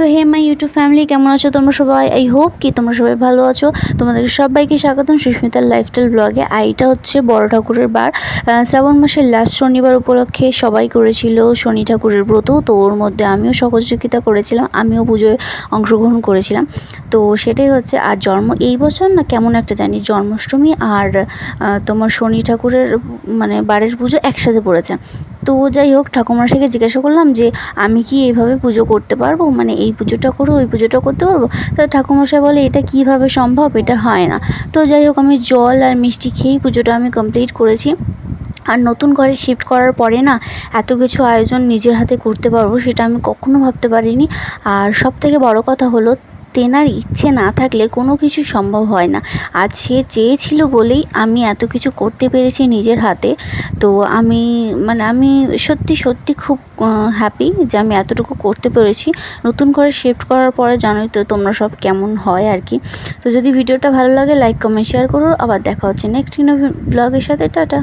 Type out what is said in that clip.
তো হে my YouTube family, কেমন আছো তোমরা সবাই? আই হোপ কি তোমরা সবাই ভালো আছো। তোমাদের সবাইকে স্বাগতম সুস্মিতার লাইফস্টাইল ব্লগে। আর এটা হচ্ছে বড় ঠাকুরের বার, শ্রাবণ মাসের লাস্ট শনিবার উপলক্ষে সবাই করেছিল শনি ঠাকুরের ব্রত। তো ওর মধ্যে আমিও সহযোগিতা করেছিলাম, আমিও পুজোয় অংশগ্রহণ করেছিলাম। তো সেটাই হচ্ছে। আর এই বছর না কেমন একটা জানি জন্মাষ্টমী আর তোমার শনি ঠাকুরের মানে বারের পুজো একসাথে পড়েছে। তো যাই হোক, ঠাকুরমশাইকে জিজ্ঞাসা করলাম যে আমি কি এইভাবে পুজো করতে পারবো, মানে এই পুজোটা করে ওই পুজোটা করতে পারবো? তো ঠাকুরমশাই বলে এটা কিভাবে সম্ভব, এটা হয় না। তো যাই হোক, আমি জল আর মিষ্টি খেয়েই পুজোটা আমি কমপ্লিট করেছি। আর নতুন ঘরে শিফট করার পরে না এত কিছু আয়োজন নিজের হাতে করতে পারবো সেটা আমি কখনো ভাবতে পারিনি। আর সবথেকে বড় কথা হলো, তেনার ইচ্ছে না থাকলে কোনো কিছু সম্ভব হয় না। আজ সে চেয়েছিল বলেই আমি এত কিছু করতে পেরেছি নিজের হাতে। তো আমি সত্যি সত্যি খুব হ্যাপি যে আমি এতটুকু করতে পেরেছি। নতুন করে শিফট করার পরে জানোই তো তোমরা সব কেমন হয় আর কি। তো যদি ভিডিওটা ভালো লাগে লাইক কমেন্ট শেয়ার করো। আবার দেখা হচ্ছে নেক্সট ব্লগের সাথে। টাটা।